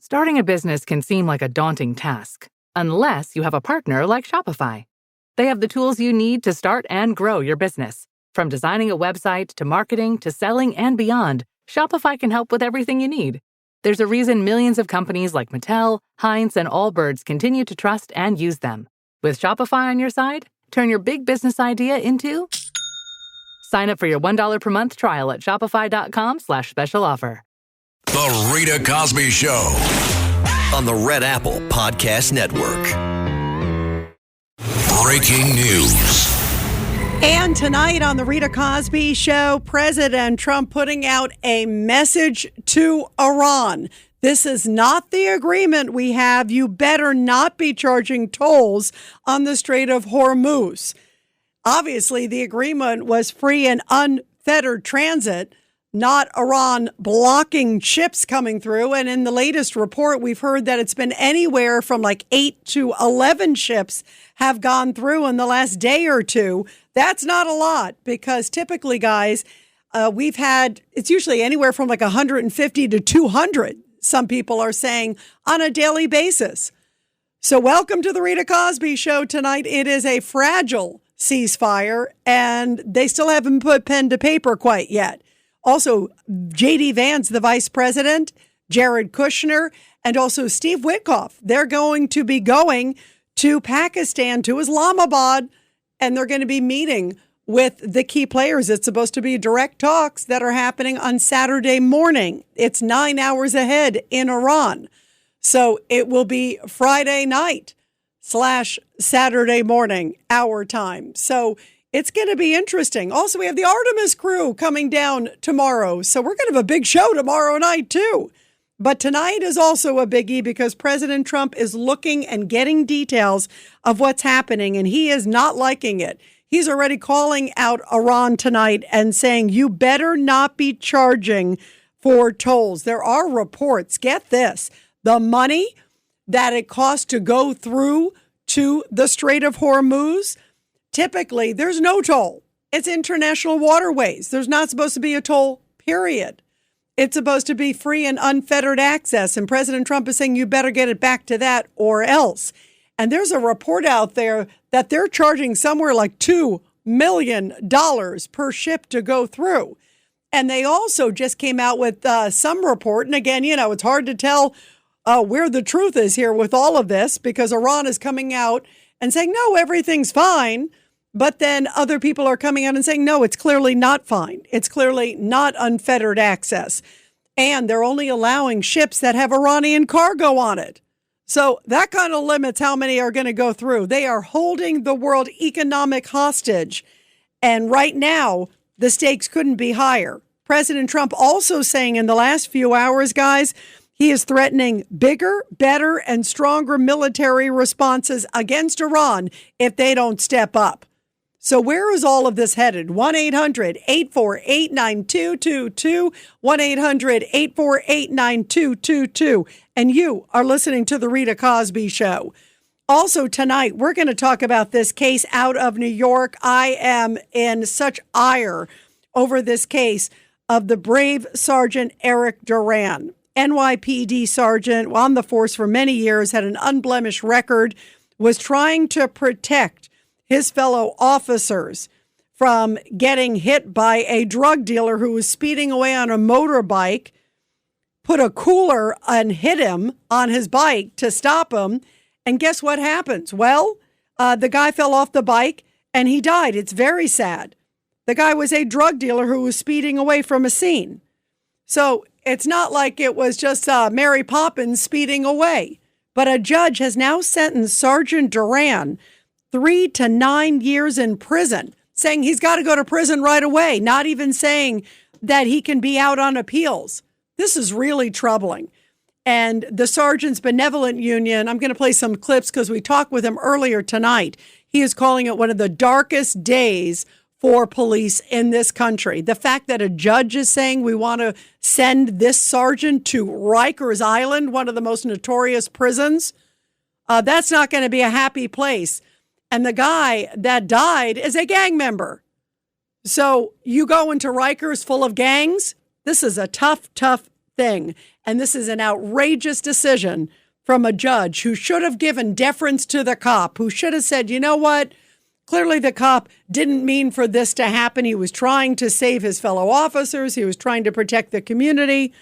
Starting a business can seem like a daunting task, unless you have a partner like Shopify. They have the tools you need to start and grow your business. From designing a website to marketing to selling and beyond, Shopify can help with everything you need. There's a reason millions of companies like Mattel, Heinz, and Allbirds continue to trust and use them. With Shopify on your side, turn your big business idea into... Sign up for your $1 per month trial at shopify.com/special offer. The Rita Cosby Show on the Red Apple Podcast Network. Breaking news. And tonight on the Rita Cosby Show, President Trump putting out a message to Iran. This is not the agreement we have. You better not be charging tolls on the Strait of Hormuz. Obviously, the agreement was free and unfettered transit, not Iran blocking ships coming through. And in the latest report, we've heard that it's been anywhere from like 8 to 11 ships have gone through in the last day or two. That's not a lot because typically, guys, it's usually anywhere from like 150 to 200. Some people are saying on a daily basis. So welcome to the Rita Cosby Show tonight. It is a fragile ceasefire, and they still haven't put pen to paper quite yet. Also, J.D. Vance, the vice president, Jared Kushner, and also Steve Witkoff. They're going to be going to Pakistan, to Islamabad, and they're going to be meeting with the key players. It's supposed to be direct talks that are happening on Saturday morning. It's 9 hours ahead in Iran. So it will be Friday night / Saturday morning, our time. So it's going to be interesting. Also, we have the Artemis crew coming down tomorrow. So we're going to have a big show tomorrow night, too. But tonight is also a biggie because President Trump is looking and getting details of what's happening, and he is not liking it. He's already calling out Iran tonight and saying, you better not be charging for tolls. There are reports, get this, the money that it costs to go through to the Strait of Hormuz, typically there's no toll. It's international waterways. There's not supposed to be a toll, period. It's supposed to be free and unfettered access. And President Trump is saying you better get it back to that or else. And there's a report out there that they're charging somewhere like $2 million per ship to go through. And they also just came out with some report. And again, it's hard to tell where the truth is here with all of this because Iran is coming out and saying, no, everything's fine. But then other people are coming out and saying, no, it's clearly not fine. It's clearly not unfettered access. And they're only allowing ships that have Iranian cargo on it. So that kind of limits how many are going to go through. They are holding the world economic hostage. And right now, the stakes couldn't be higher. President Trump also saying in the last few hours, guys, he is threatening bigger, better, and stronger military responses against Iran if they don't step up. So where is all of this headed? 1-800-848-9222, 1-800-848-9222. And you are listening to The Rita Cosby Show. Also tonight, we're going to talk about this case out of New York. I am in such ire over this case of the brave Sergeant Eric Duran. NYPD Sergeant on the force for many years, had an unblemished record, was trying to protect his fellow officers from getting hit by a drug dealer who was speeding away on a motorbike, put a cooler and hit him on his bike to stop him. And guess what happens? Well, the guy fell off the bike and he died. It's very sad. The guy was a drug dealer who was speeding away from a scene. So it's not like it was just Mary Poppins speeding away. But a judge has now sentenced Sergeant Duran 3 to 9 years in prison, saying he's got to go to prison right away, not even saying that he can be out on appeals. This is really troubling. And the Sergeant's Benevolent Union, I'm going to play some clips because we talked with him earlier tonight. He is calling it one of the darkest days for police in this country. The fact that a judge is saying we want to send this sergeant to Rikers Island, one of the most notorious prisons, that's not going to be a happy place. And the guy that died is a gang member. So you go into Rikers full of gangs. This is a tough, tough thing. And this is an outrageous decision from a judge who should have given deference to the cop, who should have said, you know what? Clearly the cop didn't mean for this to happen. He was trying to save his fellow officers. He was trying to protect the community.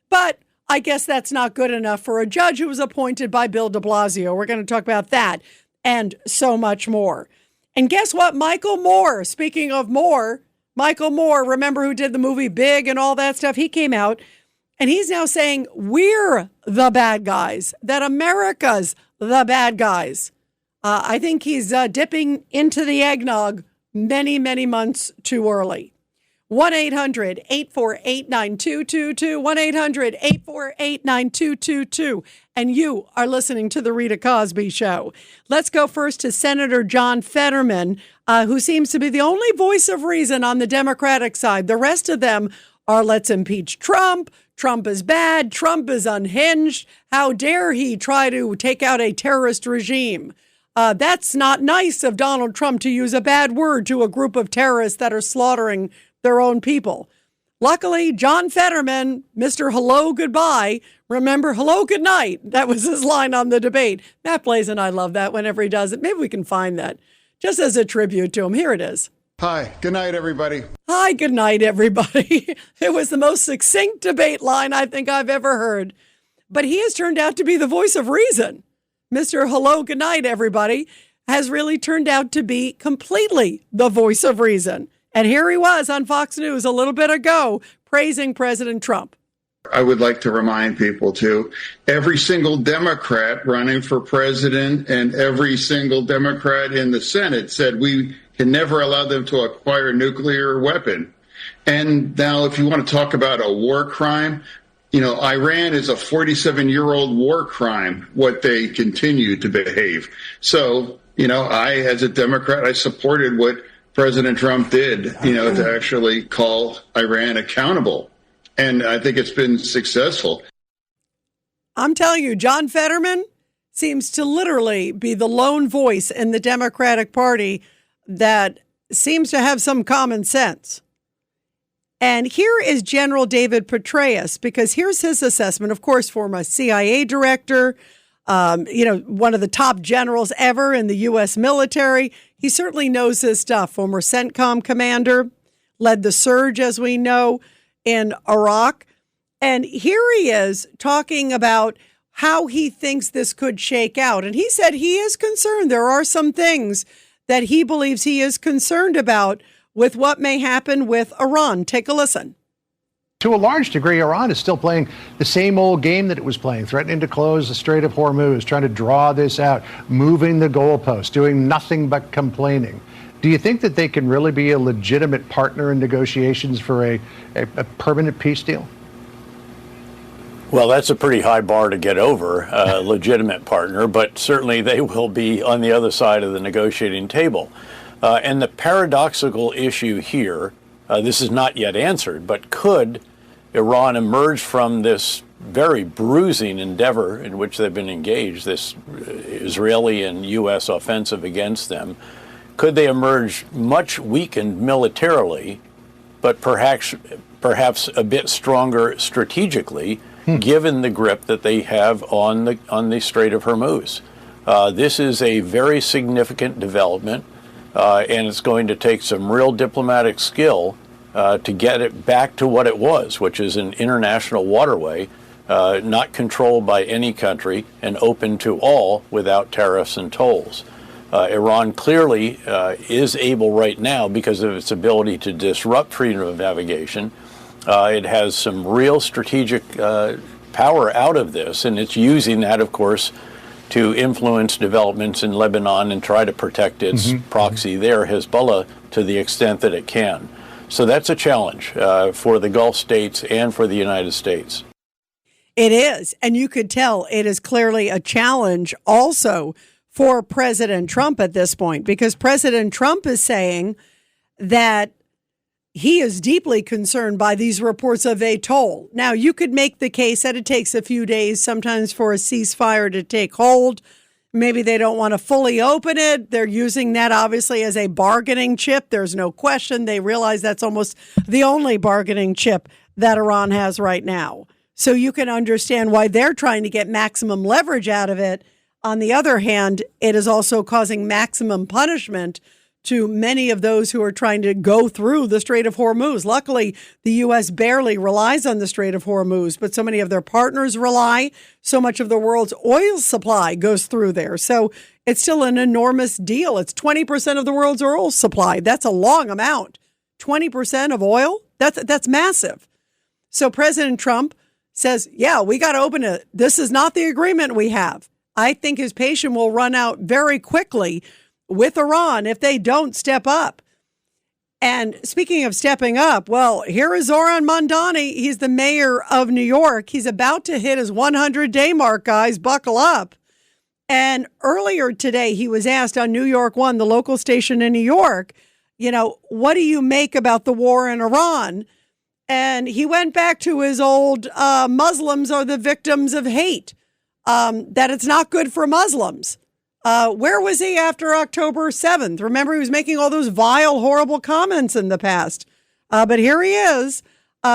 But I guess that's not good enough for a judge who was appointed by Bill de Blasio. We're going to talk about that and so much more. And guess what? Michael Moore, speaking of Moore, Michael Moore, remember who did the movie Big and all that stuff? He came out and he's now saying we're the bad guys, that America's the bad guys. I think he's dipping into the eggnog many, many months too early. 1-800-848-9222, 1-800-848-9222. And you are listening to The Rita Cosby Show. Let's go first to Senator John Fetterman, who seems to be the only voice of reason on the Democratic side. The rest of them are let's impeach Trump. Trump is bad. Trump is unhinged. How dare he try to take out a terrorist regime? That's not nice of Donald Trump to use a bad word to a group of terrorists that are slaughtering their own people. Luckily, John Fetterman, Mr. Hello, Goodbye, remember Hello, Good Night. That was his line on the debate. Matt Blaze and I love that whenever he does it. Maybe we can find that just as a tribute to him. Here it is. Hi, good night, everybody. Hi, good night, everybody. It was the most succinct debate line I think I've ever heard. But he has turned out to be the voice of reason. Mr. Hello, good night, everybody, has really turned out to be completely the voice of reason. And here he was on Fox News a little bit ago praising President Trump. I would like to remind people, too, every single Democrat running for president and every single Democrat in the Senate said we can never allow them to acquire a nuclear weapon. And now if you want to talk about a war crime, you know, Iran is a 47-year-old war crime, what they continue to behave. So, you know, I, as a Democrat, I supported what President Trump did, you know, to actually call Iran accountable. And I think it's been successful. I'm telling you, John Fetterman seems to literally be the lone voice in the Democratic Party that seems to have some common sense. And here is General David Petraeus, because here's his assessment, of course, former CIA director, one of the top generals ever in the U.S. military. He certainly knows his stuff. Former CENTCOM commander, led the surge, as we know, in Iraq. And here he is talking about how he thinks this could shake out. And he said he is concerned. There are some things that he believes he is concerned about with what may happen with Iran. Take a listen. To a large degree, Iran is still playing the same old game that it was playing, threatening to close the Strait of Hormuz, trying to draw this out, moving the goalposts, doing nothing but complaining. Do you think that they can really be a legitimate partner in negotiations for a permanent peace deal? Well, that's a pretty high bar to get over, a legitimate partner, but certainly they will be on the other side of the negotiating table. And the paradoxical issue here, this is not yet answered, but could Iran emerge from this very bruising endeavor in which they've been engaged, this Israeli and U.S. offensive against them, could they emerge much weakened militarily, but perhaps a bit stronger strategically, given the grip that they have on the Strait of Hormuz? This is a very significant development, and it's going to take some real diplomatic skill to get it back to what it was, which is an international waterway, not controlled by any country and open to all without tariffs and tolls. Iran clearly is able right now, because of its ability to disrupt freedom of navigation. It has some real strategic power out of this, and it's using that, of course, to influence developments in Lebanon and try to protect its proxy there, Hezbollah, to the extent that it can. So that's a challenge for the Gulf states and for the United States. It is, and you could tell it is clearly a challenge also for President Trump at this point, because President Trump is saying that he is deeply concerned by these reports of a toll. Now, you could make the case that it takes a few days sometimes for a ceasefire to take hold. Maybe they don't want to fully open it. They're using that obviously as a bargaining chip. There's no question. They realize that's almost the only bargaining chip that Iran has right now. So you can understand why they're trying to get maximum leverage out of it. On the other hand, it is also causing maximum punishment to many of those who are trying to go through the Strait of Hormuz. Luckily, the U.S. barely relies on the Strait of Hormuz, but so many of their partners rely. So much of the world's oil supply goes through there. So it's still an enormous deal. It's 20% of the world's oil supply. That's a long amount. 20% of oil? That's massive. So President Trump says, yeah, we got to open it. This is not the agreement we have. I think his patience will run out very quickly with Iran if they don't step up. And speaking of stepping up, well, here is Zohran Mamdani. He's the mayor of New York. He's about to hit his 100-day mark, guys. Buckle up. And earlier today, he was asked on New York One, the local station in New York, what do you make about the war in Iran? And he went back to his old Muslims are the victims of hate, that it's not good for Muslims. Where was he after October 7th? Remember, he was making all those vile, horrible comments in the past. But here he is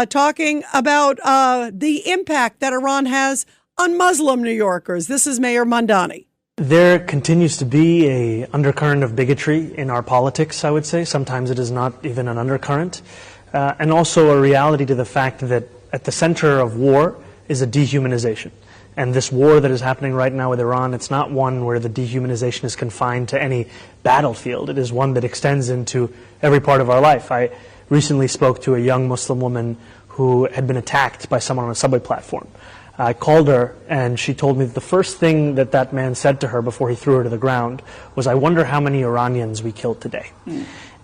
talking about the impact that Iran has on Muslim New Yorkers. This is Mayor Mamdani. There continues to be an undercurrent of bigotry in our politics, I would say. Sometimes it is not even an undercurrent. And also a reality to the fact that at the center of war is a dehumanization. And this war that is happening right now with Iran, it's not one where the dehumanization is confined to any battlefield. It is one that extends into every part of our life. I recently spoke to a young Muslim woman who had been attacked by someone on a subway platform. I called her, and she told me that the first thing that man said to her before he threw her to the ground was, "I wonder how many Iranians we killed today."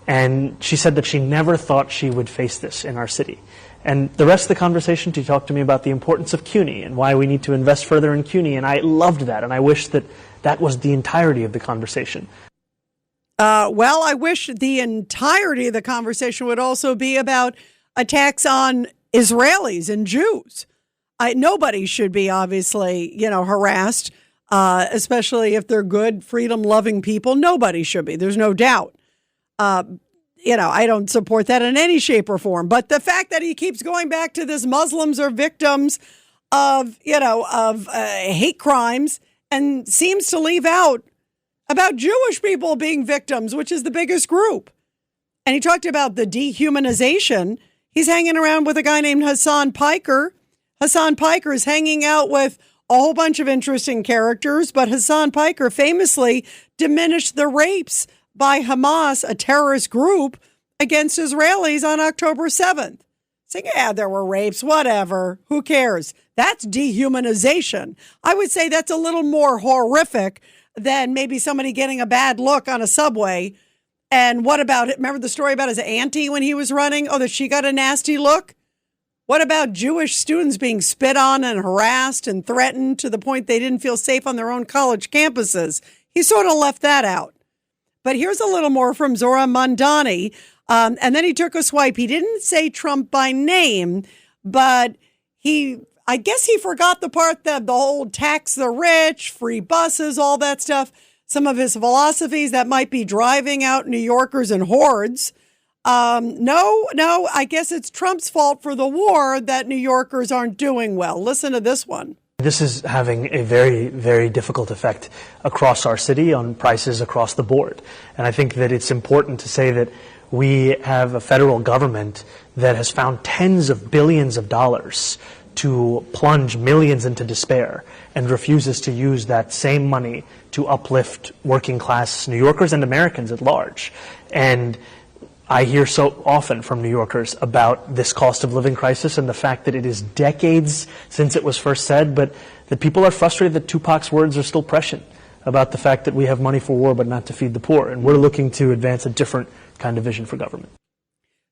And she said that she never thought she would face this in our city. And the rest of the conversation, she talked to me about the importance of CUNY and why we need to invest further in CUNY. And I loved that. And I wish that was the entirety of the conversation. Well, I wish the entirety of the conversation would also be about attacks on Israelis and Jews. Nobody should be obviously, harassed, especially if they're good, freedom-loving people. Nobody should be. There's no doubt. I don't support that in any shape or form. But the fact that he keeps going back to this Muslims are victims of hate crimes and seems to leave out about Jewish people being victims, which is the biggest group. And he talked about the dehumanization. He's hanging around with a guy named Hassan Piker. Hassan Piker is hanging out with a whole bunch of interesting characters, but Hassan Piker famously diminished the rapes by Hamas, a terrorist group, against Israelis on October 7th. Saying, yeah, there were rapes, whatever, who cares? That's dehumanization. I would say that's a little more horrific than maybe somebody getting a bad look on a subway. And what about it? Remember the story about his auntie when he was running? Oh, that she got a nasty look? What about Jewish students being spit on and harassed and threatened to the point they didn't feel safe on their own college campuses? He sort of left that out. But here's a little more from Zohran Mamdani. And then he took a swipe. He didn't say Trump by name, but I guess he forgot the part that the whole tax the rich, free buses, all that stuff. Some of his philosophies that might be driving out New Yorkers in hordes. No, I guess it's Trump's fault for the war that New Yorkers aren't doing well. Listen to this one. This is having a very, very difficult effect across our city on prices across the board. And I think that it's important to say that we have a federal government that has found tens of billions of dollars to plunge millions into despair and refuses to use that same money to uplift working class New Yorkers and Americans at large. And I hear so often from New Yorkers about this cost of living crisis and the fact that it is decades since it was first said, but that people are frustrated that Tupac's words are still prescient about the fact that we have money for war but not to feed the poor. And we're looking to advance a different kind of vision for government.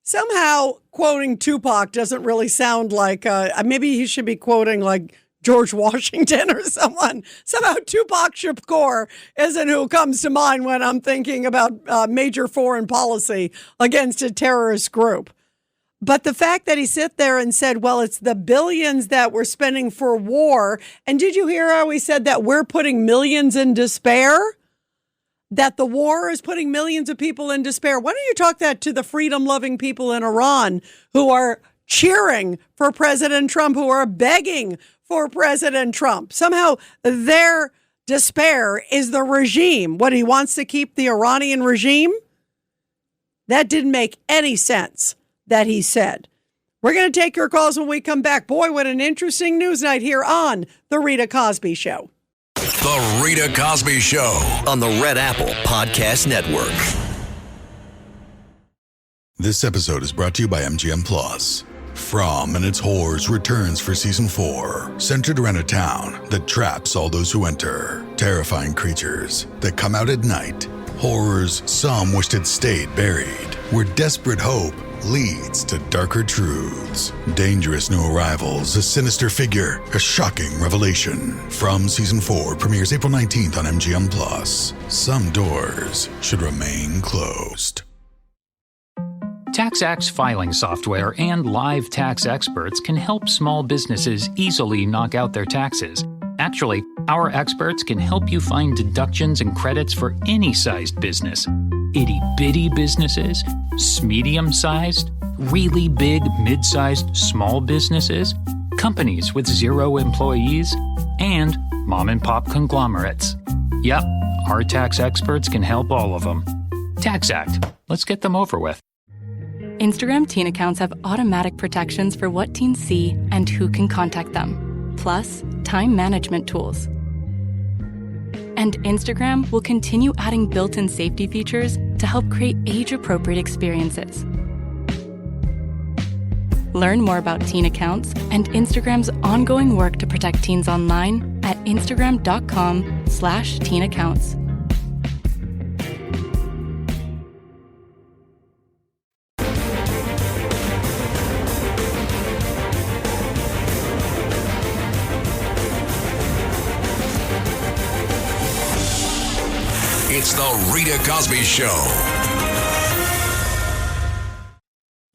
Somehow quoting Tupac doesn't really sound like, maybe he should be quoting like George Washington or someone. Somehow Tupac Shakur isn't who comes to mind when I'm thinking about major foreign policy against a terrorist group. But the fact that he sat there and said, well, it's the billions that we're spending for war. And did you hear how he said that we're putting millions in despair? That the war is putting millions of people in despair. Why don't you talk that to the freedom-loving people in Iran who are cheering for President Trump, who are begging for President Trump. Somehow their despair is the regime. What, he wants to keep the Iranian regime? That didn't make any sense that he said. We're going to take your calls when we come back. Boy, what an interesting news night here on The Rita Cosby Show. The Rita Cosby Show on the Red Apple Podcast Network. This episode is brought to you by MGM Plus. From and its Horrors returns for season 4, centered around a town that traps all those who enter. Terrifying creatures that come out at night. Horrors some wished had stayed buried. Where desperate hope leads to darker truths. Dangerous new arrivals, a sinister figure, a shocking revelation. From season 4 premieres April 19th on MGM Plus. Some doors should remain closed. TaxAct's filing software and live tax experts can help small businesses easily knock out their taxes. Actually, our experts can help you find deductions and credits for any sized business. Itty-bitty businesses, medium-sized, really big, mid-sized, small businesses, companies with 0 employees, and mom-and-pop conglomerates. Yep, our tax experts can help all of them. TaxAct. Let's get them over with. Instagram teen accounts have automatic protections for what teens see and who can contact them, plus time management tools. And Instagram will continue adding built-in safety features to help create age-appropriate experiences. Learn more about teen accounts and Instagram's ongoing work to protect teens online at instagram.com/teen accounts. It's the Rita Cosby Show.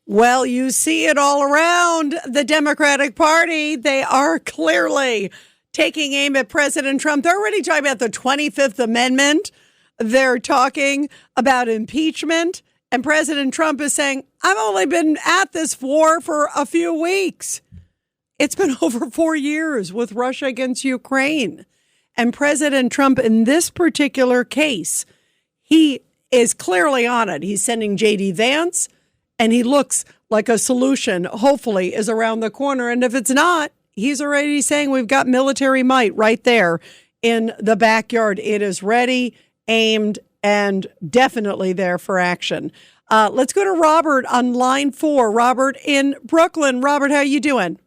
Well, you see it all around the Democratic Party. They are clearly taking aim at President Trump. They're already talking about the 25th Amendment. They're talking about impeachment. And President Trump is saying, I've only been at this war for a few weeks. It's been over 4 years with Russia against Ukraine. And President Trump, in this particular case, he is clearly on it. He's sending J.D. Vance, and he looks like a solution, hopefully, is around the corner. And if it's not, he's already saying we've got military might right there in the backyard. It is ready, aimed, and definitely there for action. Let's go to Robert on line 4. Robert in Brooklyn. Robert, how you doing?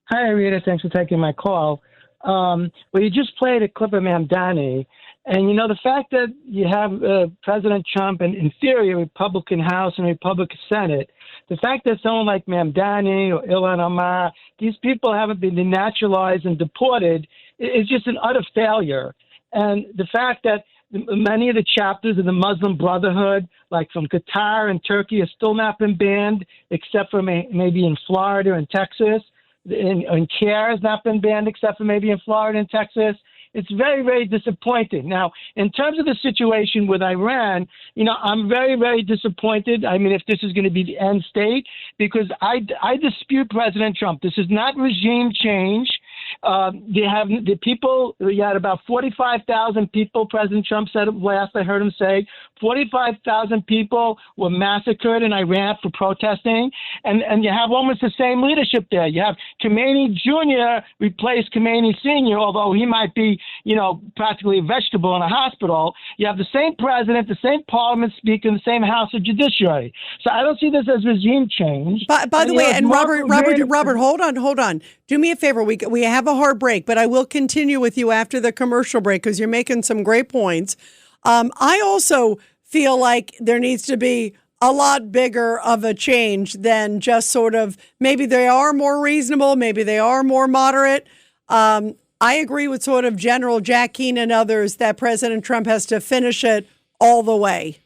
Hi, Rita. Thanks for taking my call. Well, you just played a clip of Mamdani, and you know the fact that you have President Trump and, in theory, a Republican House and a Republican Senate. The fact that someone like Mamdani or Ilhan Omar, these people haven't been denaturalized and deported, is just an utter failure. And the fact that many of the chapters of the Muslim Brotherhood, like from Qatar and Turkey, have still not been banned, except for maybe in Florida and Texas. And CARE has not been banned except for maybe in Florida and Texas. It's very, very disappointing. Now, in terms of the situation with Iran, you know, I'm very, very disappointed. I mean, if this is going to be the end state, because I dispute President Trump. This is not regime change. They have the people. You had about 45,000 people. President Trump said last I heard him say 45,000 people were massacred in Iran for protesting, and you have almost the same leadership there. You have Khomeini Jr. replaced Khomeini Sr., although he might be, you know, practically a vegetable in a hospital. You have the same president, the same parliament speaker, and the same House of Judiciary. So I don't see this as regime change. By the way, and Robert, hold on. Do me a favor. We have a hard break, but I will continue with you after the commercial break because you're making some great points. I also feel like there needs to be a lot bigger of a change than just sort of maybe they are more reasonable, maybe they are more moderate. I agree with sort of General Jack Keane and others that President Trump has to finish it all the way.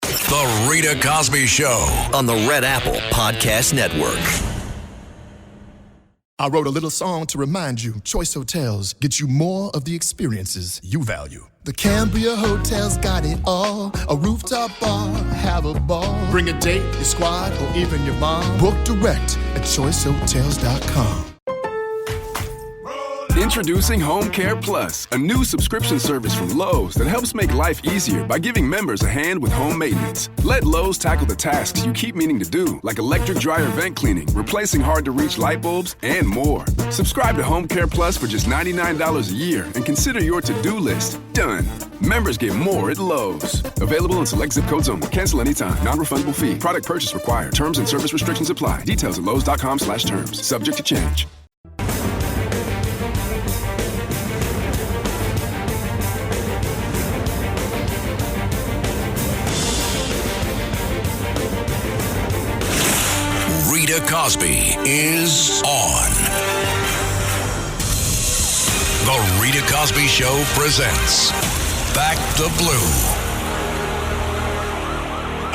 The Rita Cosby Show on the Red Apple Podcast Network. I wrote a little song to remind you. Choice Hotels get you more of the experiences you value. The Cambria Hotel's got it all. A rooftop bar, have a ball. Bring a date, your squad, or even your mom. Book direct at choicehotels.com. Introducing Home Care Plus, a new subscription service from Lowe's that helps make life easier by giving members a hand with home maintenance. Let Lowe's tackle the tasks you keep meaning to do, like electric dryer vent cleaning, replacing hard-to-reach light bulbs, and more. Subscribe to Home Care Plus for just $99 a year and consider your to-do list done. Members get more at Lowe's. Available in select zip codes only. Cancel anytime. Non-refundable fee. Product purchase required. Terms and service restrictions apply. Details at lowes.com/terms. Subject to change. Rita Cosby is on. The Rita Cosby Show presents Back the Blue.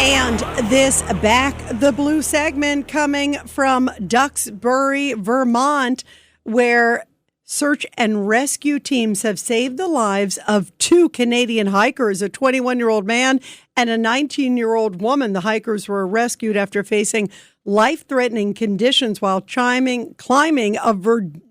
And this Back the Blue segment coming from Duxbury, Vermont, where search and rescue teams have saved the lives of two Canadian hikers, a 21-year-old man and a 19-year-old woman. The hikers were rescued after facing life-threatening conditions while climbing a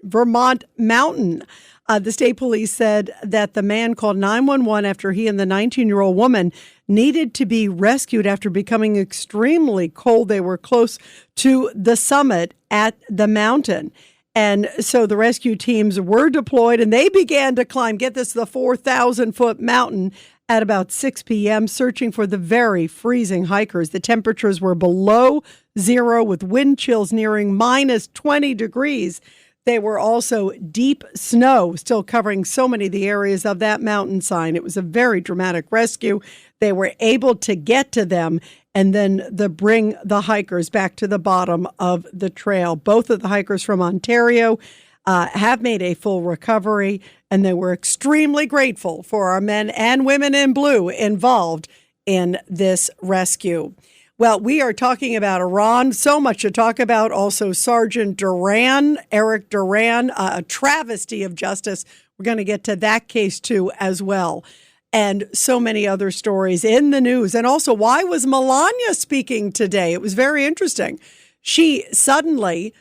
Vermont mountain. The state police said that the man called 911 after he and the 19-year-old woman needed to be rescued after becoming extremely cold. They were close to the summit at the mountain. And so the rescue teams were deployed and they began to climb, get this, the 4,000-foot mountain at about 6 p.m., searching for the very freezing hikers. The temperatures were below zero with wind chills nearing minus 20 degrees. They were also deep snow still covering so many of the areas of that mountainside. It was a very dramatic rescue. They were able to get to them and then bring the hikers back to the bottom of the trail. Both of the hikers from Ontario have made a full recovery, and they were extremely grateful for our men and women in blue involved in this rescue. Well, we are talking about Iran. So much to talk about. Also, Sergeant Duran, Eric Duran, a travesty of justice. We're going to get to that case, too, as well. And so many other stories in the news. And also, why was Melania speaking today? It was very interesting. She suddenly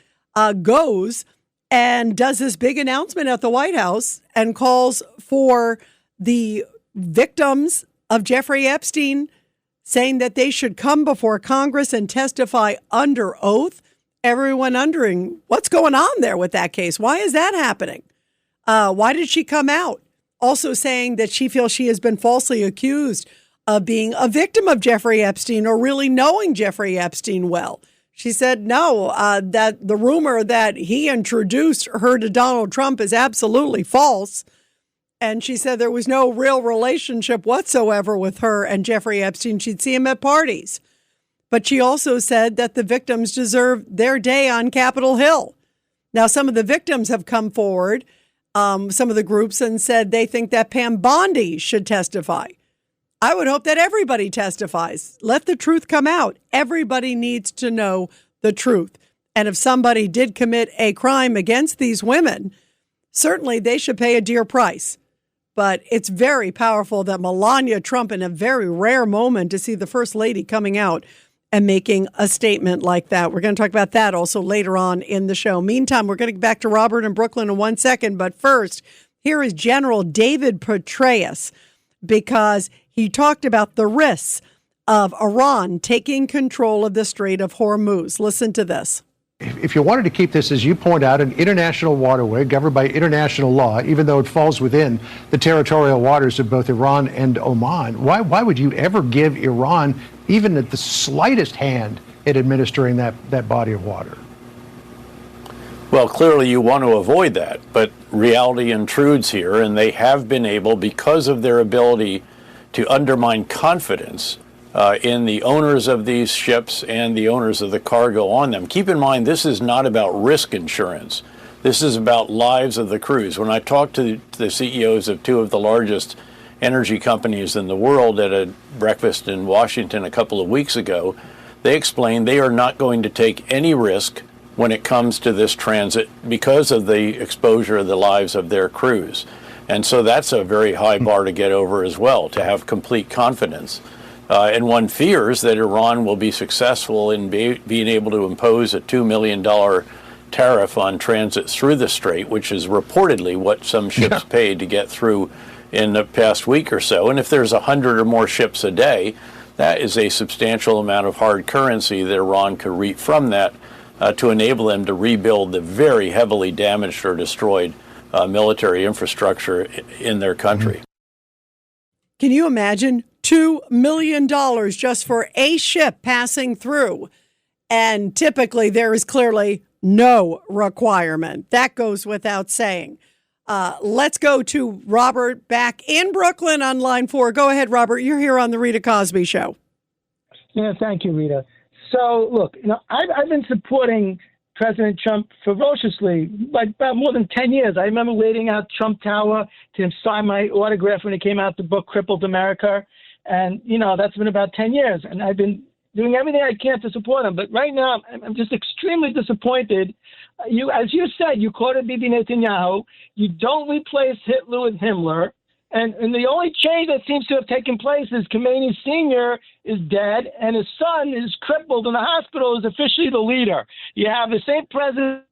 goes and does this big announcement at the White House and calls for the victims of Jeffrey Epstein, saying that they should come before Congress and testify under oath. Everyone wondering what's going on there with that case. Why is that happening? Why did she come out? Also saying that she feels she has been falsely accused of being a victim of Jeffrey Epstein or really knowing Jeffrey Epstein well. She said, no, that the rumor that he introduced her to Donald Trump is absolutely false. And she said there was no real relationship whatsoever with her and Jeffrey Epstein. She'd see him at parties. But she also said that the victims deserve their day on Capitol Hill. Now, some of the victims have come forward, some of the groups, and said they think that Pam Bondi should testify. I would hope that everybody testifies. Let the truth come out. Everybody needs to know the truth. And if somebody did commit a crime against these women, certainly they should pay a dear price. But it's very powerful that Melania Trump, in a very rare moment, to see the First Lady coming out and making a statement like that. We're going to talk about that also later on in the show. Meantime, we're going to get back to Robert in Brooklyn in 1 second. But first, here is General David Petraeus, because he talked about the risks of Iran taking control of the Strait of Hormuz. Listen to this. If you wanted to keep this, as you point out, an international waterway governed by international law, even though it falls within the territorial waters of both Iran and Oman, why would you ever give Iran even the slightest hand in administering that body of water? Well, clearly you want to avoid that, but reality intrudes here, and they have been able, because of their ability to undermine confidence in the owners of these ships and the owners of the cargo on them. Keep in mind, this is not about risk insurance. This is about lives of the crews. When I talked to the CEOs of two of the largest energy companies in the world at a breakfast in Washington a couple of weeks ago, they explained they are not going to take any risk when it comes to this transit because of the exposure of the lives of their crews. And so that's a very high bar to get over as well, to have complete confidence. And one fears that Iran will be successful in being able to impose a $2 million tariff on transit through the strait, which is reportedly what some ships paid to get through in the past week or so. And if there's 100 or more ships a day, that is a substantial amount of hard currency that Iran could reap from that to enable them to rebuild the very heavily damaged or destroyed military infrastructure in their country. Can you imagine $2 million just for a ship passing through? And typically there is clearly no requirement. That goes without saying. Let's go to Robert back in Brooklyn on line 4. Go ahead, Robert. You're here on the Rita Cosby Show. Yeah, thank you, Rita. So, look, I've been supporting President Trump ferociously, like about more than 10 years. I remember waiting out Trump Tower to sign my autograph when it came out, the book Crippled America. And, that's been about 10 years. And I've been doing everything I can to support him. But right now, I'm just extremely disappointed. As you said, you quoted Bibi Netanyahu. You don't replace Hitler with Himmler. And the only change that seems to have taken place is Khomeini Sr. is dead, and his son is crippled in the hospital, is officially the leader. You have the same president,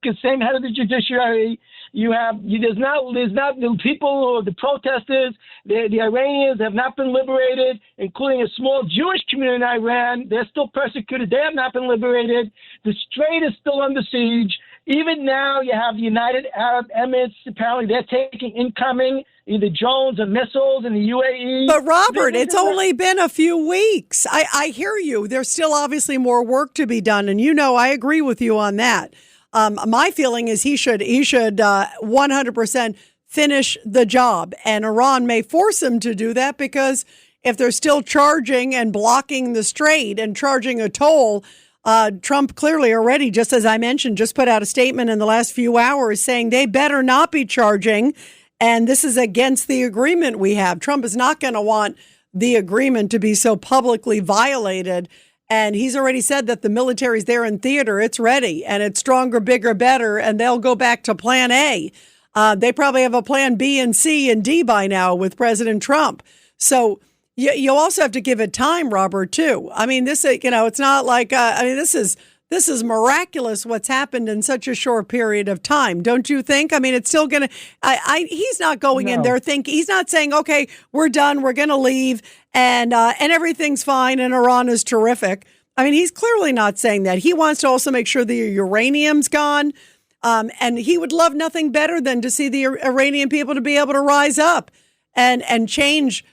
the same head of the judiciary. There's not the people, the protesters, the Iranians have not been liberated, including a small Jewish community in Iran. They're still persecuted. They have not been liberated. The Strait is still under siege. Even now, you have the United Arab Emirates. Apparently, they're taking incoming either drones or missiles in the UAE. But Robert, it's only been a few weeks. I hear you. There's still obviously more work to be done, and I agree with you on that. My feeling is he should 100% finish the job, and Iran may force him to do that because if they're still charging and blocking the strait and charging a toll, Trump clearly already, just as I mentioned, just put out a statement in the last few hours saying they better not be charging, and this is against the agreement we have. Trump is not going to want the agreement to be so publicly violated. And he's already said that the military's there in theater. It's ready, and it's stronger, bigger, better, and they'll go back to plan A. They probably have a plan B and C and D by now with President Trump. So you also have to give it time, Robert, too. I mean, this, it's not like, this is miraculous what's happened in such a short period of time. Don't you think? I mean, it's still going to, he's not going in there thinking, he's not saying, okay, we're done, we're going to leave, and everything's fine, and Iran is terrific. I mean, he's clearly not saying that. He wants to also make sure the uranium's gone, and he would love nothing better than to see the Iranian people to be able to rise up and change,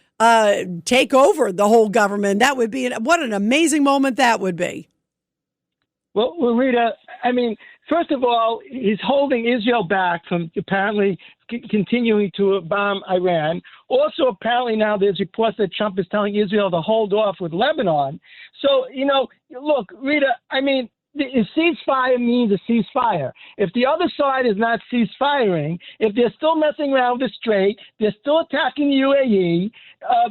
take over the whole government. That would be, what an amazing moment that would be. Well, Rita, I mean, first of all, he's holding Israel back from apparently continuing to bomb Iran. Also, apparently now there's reports that Trump is telling Israel to hold off with Lebanon. So, look, Rita, I mean, a ceasefire means a ceasefire. If the other side is not ceasefiring, if they're still messing around with the strait, they're still attacking the UAE.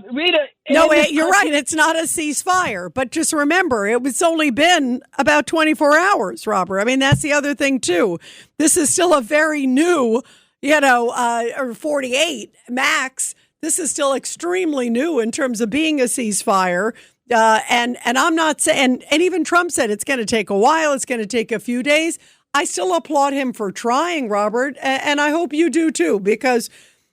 Rita, no, you're right. It's not a ceasefire. But just remember, it's only been about 24 hours, Robert. I mean, that's the other thing, too. This is still a very new, or 48 max. This is still extremely new in terms of being a ceasefire. And I'm not saying, and even Trump said it's going to take a while. It's going to take a few days. I still applaud him for trying, Robert. And I hope you do, too, because,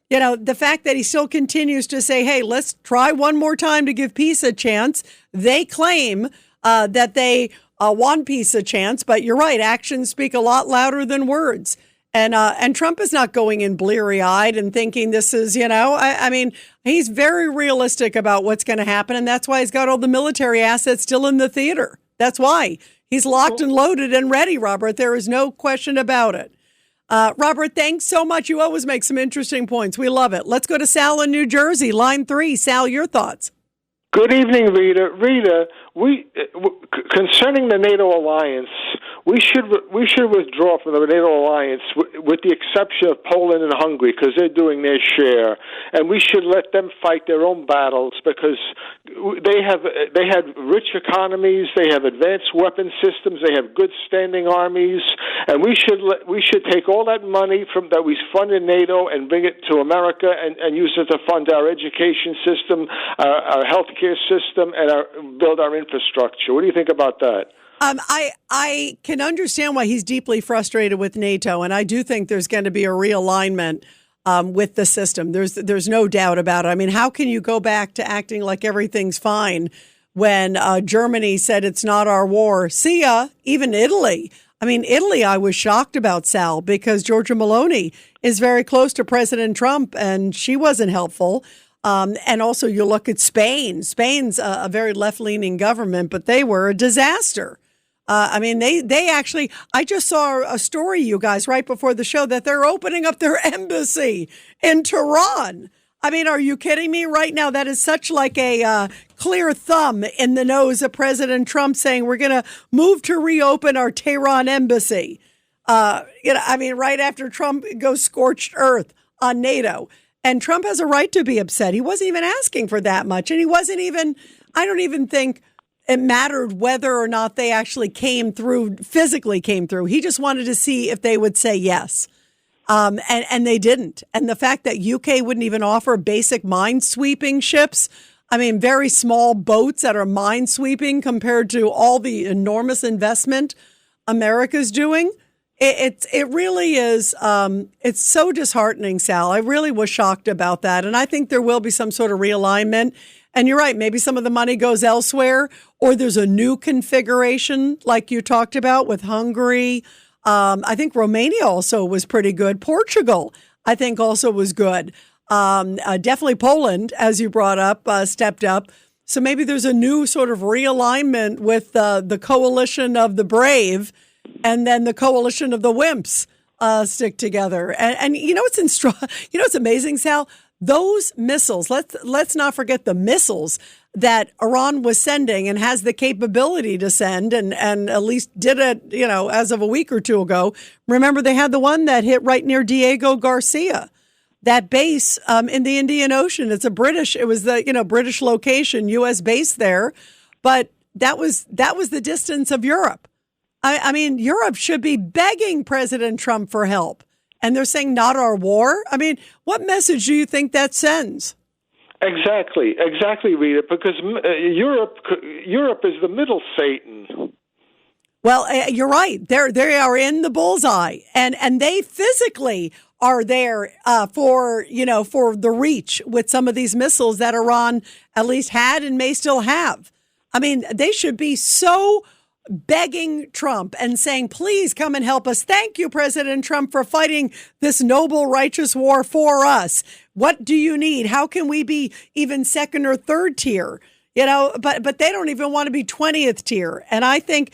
the fact that he still continues to say, hey, let's try one more time to give peace a chance. They claim that they want peace a chance. But you're right. Actions speak a lot louder than words. And Trump is not going in bleary-eyed and thinking this is, I mean, he's very realistic about what's going to happen. And that's why he's got all the military assets still in the theater. That's why he's locked and loaded and ready, Robert. There is no question about it. Robert, thanks so much. You always make some interesting points. We love it. Let's go to Sal in New Jersey, line 3. Sal, your thoughts. Good evening, Rita. Rita, concerning the NATO alliance, we should withdraw from the NATO alliance with the exception of Poland and Hungary because they're doing their share, and we should let them fight their own battles because they had rich economies, they have advanced weapon systems, they have good standing armies, and we should take all that money that we fund in NATO and bring it to America and use it to fund our education system, our healthcare system, and build our infrastructure. What do you think about that? I can understand why he's deeply frustrated with NATO, and I do think there's going to be a realignment with the system. There's no doubt about it. I mean, how can you go back to acting like everything's fine when Germany said it's not our war? See ya. Even Italy. I mean, Italy, I was shocked about, Sal, because Giorgia Meloni is very close to President Trump, and she wasn't helpful. And also, you look at Spain. Spain's a very left-leaning government, but they were a disaster. I mean, they actually, I just saw a story, you guys, right before the show that they're opening up their embassy in Tehran. I mean, are you kidding me right now? That is such like a clear thumb in the nose of President Trump saying we're going to move to reopen our Tehran embassy. I mean, right after Trump goes scorched earth on NATO. And Trump has a right to be upset. He wasn't even asking for that much. And he wasn't even, I don't even think it mattered whether or not they actually physically came through. He just wanted to see if they would say yes. And they didn't. And the fact that UK wouldn't even offer basic minesweeping ships, I mean, very small boats that are minesweeping compared to all the enormous investment America's doing. It really is. It's so disheartening, Sal. I really was shocked about that. And I think there will be some sort of realignment. And you're right. Maybe some of the money goes elsewhere, or there's a new configuration like you talked about with Hungary. I think Romania also was pretty good. Portugal, I think, also was good. Definitely Poland, as you brought up, stepped up. So maybe there's a new sort of realignment with the coalition of the brave and then the coalition of the wimps stick together. And you know what's amazing, Sal? Those missiles, let's not forget the missiles that Iran was sending and has the capability to send and at least did it, as of a week or two ago. Remember, they had the one that hit right near Diego Garcia, that base in the Indian Ocean. It was the British location, U.S. base there. But that was the distance of Europe. I mean, Europe should be begging President Trump for help. And they're saying not our war. I mean, what message do you think that sends? Exactly, Rita, because Europe is the middle Satan. Well, you're right. They are in the bullseye, and they physically are there for the reach with some of these missiles that Iran at least had and may still have. I mean, they should be so begging Trump and saying, please come and help us. Thank you, President Trump, for fighting this noble, righteous war for us. What do you need? How can we be even second or third tier? But they don't even want to be 20th tier. And I think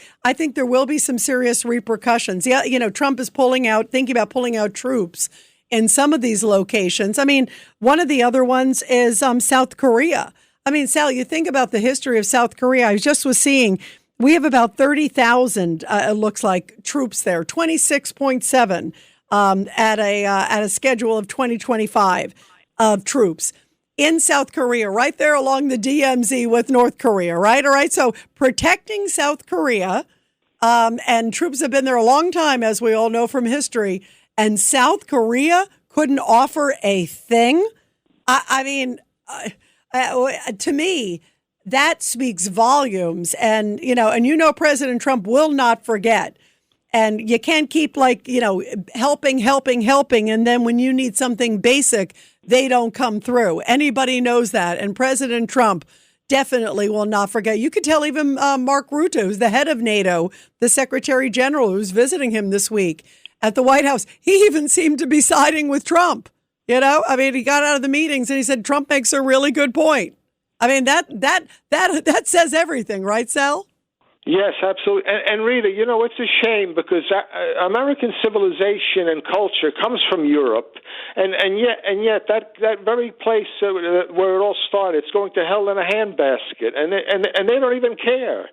there will be some serious repercussions. Yeah, Trump is thinking about pulling out troops in some of these locations. I mean, one of the other ones is South Korea. I mean, Sal, you think about the history of South Korea. I just was seeing we have about 30,000, it looks like, troops there, 26.7 at a schedule of 2025 of troops in South Korea, right there along the DMZ with North Korea, right? All right. So protecting South Korea, and troops have been there a long time, as we all know from history. And South Korea couldn't offer a thing. I mean, to me, that speaks volumes. And, President Trump will not forget. And you can't keep helping. And then when you need something basic, they don't come through. Anybody knows that. And President Trump definitely will not forget. You could tell even Mark Rutte, who's the head of NATO, the Secretary General, who's visiting him this week at the White House. He even seemed to be siding with Trump. He got out of the meetings and he said, Trump makes a really good point. I mean, that says everything, right, Sal? Yes, absolutely. And Rita, it's a shame because American civilization and culture comes from Europe, and yet that very place where it all started, it's going to hell in a handbasket, and they don't even care.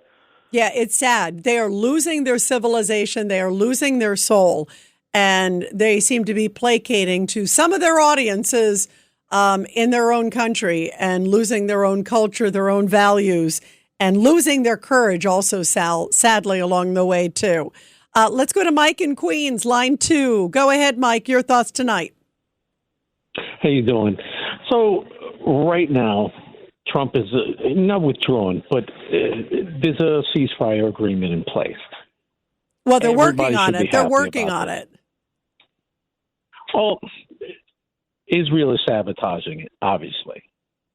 Yeah, it's sad. They are losing their civilization. They are losing their soul. And they seem to be placating to some of their audiences in their own country and losing their own culture, their own values, and losing their courage also, sadly, along the way, too. Let's go to Mike in Queens, line 2. Go ahead, Mike. Your thoughts tonight. How you doing? So right now, Trump is not withdrawn, but there's a ceasefire agreement in place. Well, they're working on it. They're working on it. Well, Israel is sabotaging it, obviously.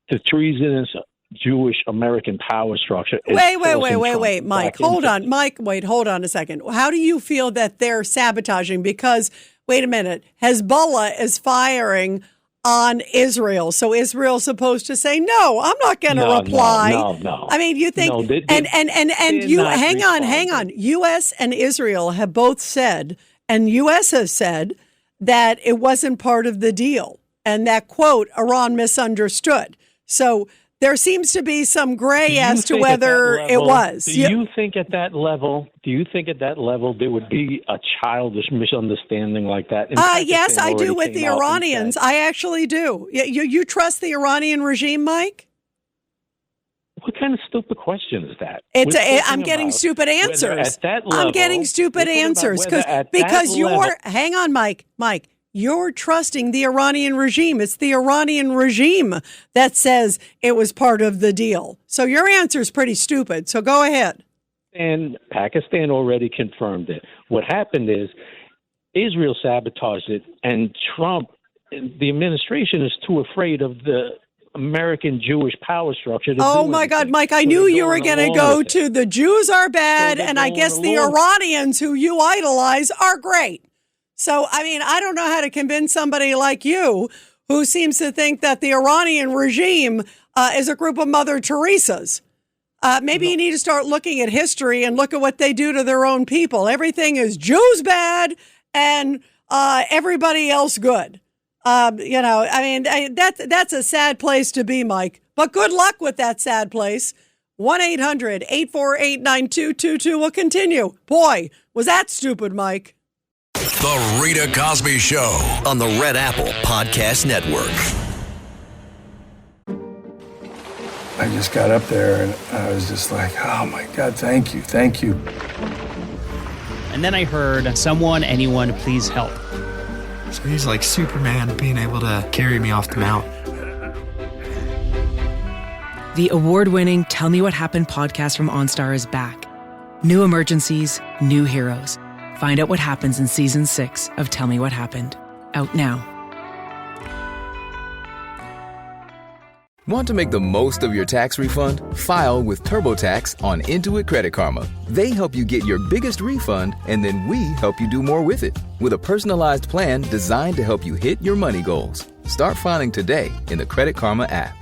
The treasonous Jewish American power structure. Wait, Mike. Hold on. Mike, hold on a second. How do you feel that they're sabotaging? Because, wait a minute, Hezbollah is firing on Israel. So Israel's supposed to say, no, I'm not going to reply. No. I mean, you think, hang on. U.S. and Israel have both said, and U.S. has said, that it wasn't part of the deal and that, quote, Iran misunderstood. So there seems to be some gray as to whether it was. Do you think at that level there would be a childish misunderstanding like that? Yes, I do with the Iranians. I actually do. You trust the Iranian regime, Mike? What kind of stupid question is that? I'm getting stupid answers. I'm getting stupid answers because hang on, Mike. Mike, you're trusting the Iranian regime. It's the Iranian regime that says it was part of the deal. So your answer is pretty stupid. So go ahead. And Pakistan already confirmed it. What happened is Israel sabotaged it, and Trump, the administration, is too afraid of the American Jewish power structure. Oh my God, Mike, I knew you were going to go to the Jews are bad, and I guess the Iranians who you idolize are great. So, I mean, I don't know how to convince somebody like you who seems to think that the Iranian regime is a group of Mother Teresas. Maybe you need to start looking at history and look at what they do to their own people. Everything is Jews bad and everybody else good. I mean, that's a sad place to be, Mike. But good luck with that sad place. 1-800-848-9222 will continue. Boy, was that stupid, Mike. The Rita Cosby Show on the Red Apple Podcast Network. I just got up there and I was just like, oh my God, thank you. And then I heard, anyone, please help. So he's like Superman being able to carry me off the mountain. The award-winning Tell Me What Happened podcast from OnStar is back. New emergencies, new heroes. Find out what happens in Season 6 of Tell Me What Happened. Out now. Want to make the most of your tax refund? File with TurboTax on Intuit Credit Karma. They help you get your biggest refund, and then we help you do more with it. With a personalized plan designed to help you hit your money goals. Start filing today in the Credit Karma app.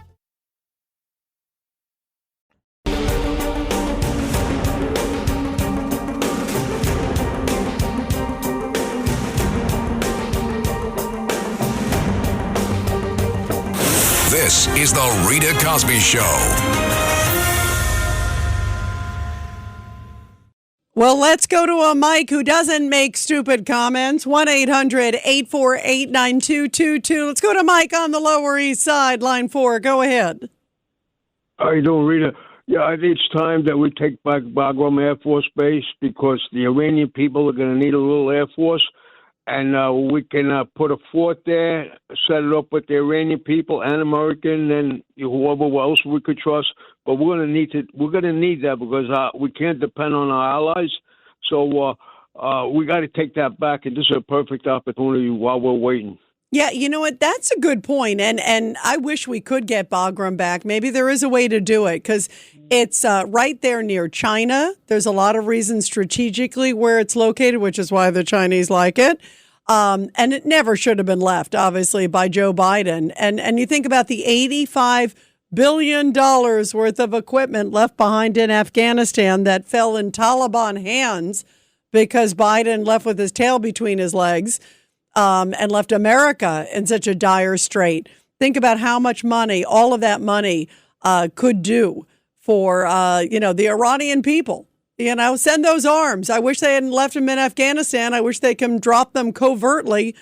This is the Rita Cosby Show. Well, let's go to a Mike who doesn't make stupid comments. 1-800-848-9222. Let's go to Mike on the Lower East Side, line 4. Go ahead. How you doing, Rita? Yeah, I think it's time that we take back Bagram Air Force Base because the Iranian people are going to need a little Air Force. And we can put a fort there, set it up with the Iranian people and American and whoever else we could trust. But we're going to need that because we can't depend on our allies. So we got to take that back, and this is a perfect opportunity while we're waiting. Yeah, you know what? That's a good point. And I wish we could get Bagram back. Maybe there is a way to do it because it's right there near China. There's a lot of reasons strategically where it's located, which is why the Chinese like it. And it never should have been left, obviously, by Joe Biden. And you think about the $85 billion worth of equipment left behind in Afghanistan that fell in Taliban hands because Biden left with his tail between his legs. And left America in such a dire strait. Think about how much money, all of that money, could do for, the Iranian people. Send those arms. I wish they hadn't left them in Afghanistan. I wish they can drop them covertly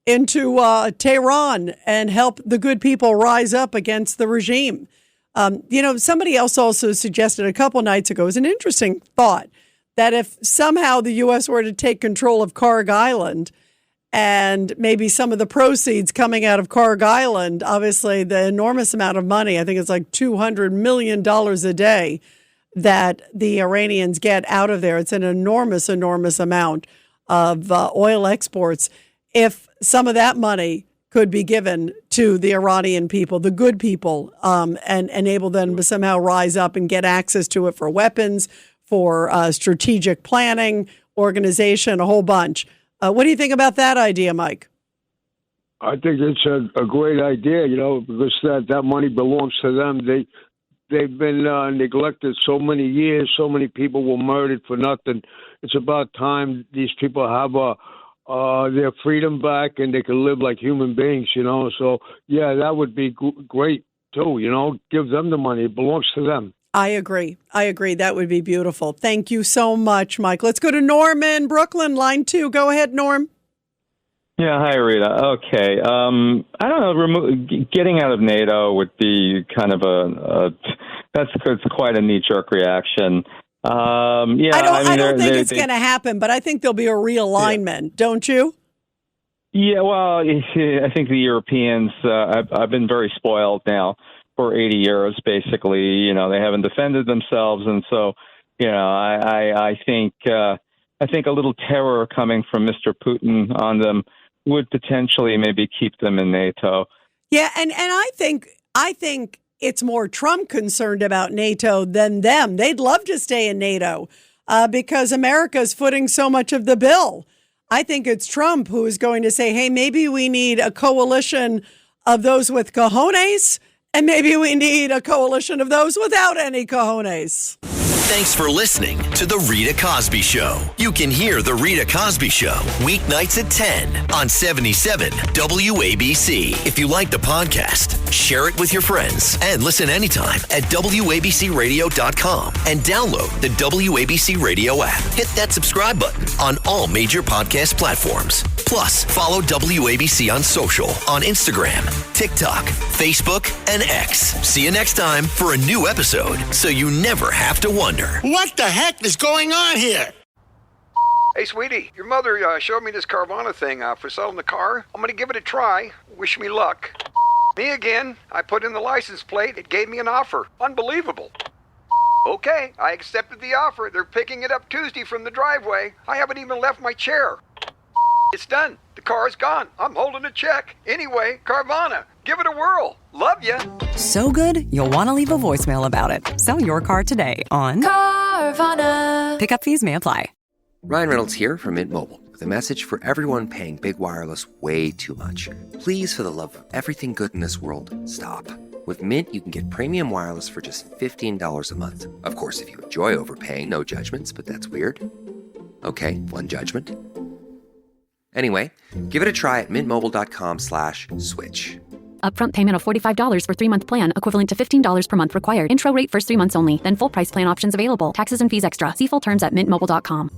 into Tehran and help the good people rise up against the regime. Somebody else also suggested a couple nights ago, it was an interesting thought, that if somehow the U.S. were to take control of Karg Island and maybe some of the proceeds coming out of Karg Island, obviously the enormous amount of money, I think it's like $200 million a day that the Iranians get out of there. It's an enormous, enormous amount of oil exports. If some of that money could be given to the Iranian people, the good people, and enable them to somehow rise up and get access to it for weapons, for strategic planning, organization, a whole bunch. What do you think about that idea, Mike? I think it's a great idea, because that money belongs to them. They've been neglected so many years. So many people were murdered for nothing. It's about time these people have their freedom back and they can live like human beings, So, yeah, that would be great, too, Give them the money. It belongs to them. I agree. That would be beautiful. Thank you so much, Mike. Let's go to Norm in Brooklyn, line 2. Go ahead, Norm. Yeah, hi, Rita. Okay. I don't know, getting out of NATO would be kind of that's quite a knee-jerk reaction. I don't think it's going to happen, but I think there'll be a realignment, don't you? Yeah, well, I think the Europeans, I've been very spoiled now for 80 years, basically. They haven't defended themselves, and so, I think a little terror coming from Mr. Putin on them would potentially maybe keep them in NATO. Yeah, and I think it's more Trump concerned about NATO than them. They'd love to stay in NATO because America's footing so much of the bill. I think it's Trump who is going to say, hey, maybe we need a coalition of those with cojones, and maybe we need a coalition of those without any cojones. Thanks for listening to The Rita Cosby Show. You can hear The Rita Cosby Show weeknights at 10 on 77 WABC. If you like the podcast, share it with your friends and listen anytime at WABCRadio.com and download the WABC Radio app. Hit that subscribe button on all major podcast platforms. Plus, follow WABC on social on Instagram, TikTok, Facebook, and X. See you next time for a new episode so you never have to wonder. What the heck is going on here? Hey, sweetie, your mother showed me this Carvana thing for selling the car. I'm going to give it a try. Wish me luck. Me again. I put in the license plate. It gave me an offer. Unbelievable. Okay, I accepted the offer. They're picking it up Tuesday from the driveway. I haven't even left my chair. It's done. The car's gone. I'm holding a check. Anyway, Carvana, give it a whirl. Love ya. So good, you'll want to leave a voicemail about it. Sell your car today on Carvana. Pickup fees may apply. Ryan Reynolds here from Mint Mobile with a message for everyone paying big wireless way too much. Please, for the love of everything good in this world, stop. With Mint, you can get premium wireless for just $15 a month. Of course, if you enjoy overpaying, no judgments, but that's weird. Okay, one judgment. Anyway, give it a try at mintmobile.com/switch. Upfront payment of $45 for 3-month plan, equivalent to $15 per month required. Intro rate first 3 months only, then full price plan options available. Taxes and fees extra. See full terms at mintmobile.com.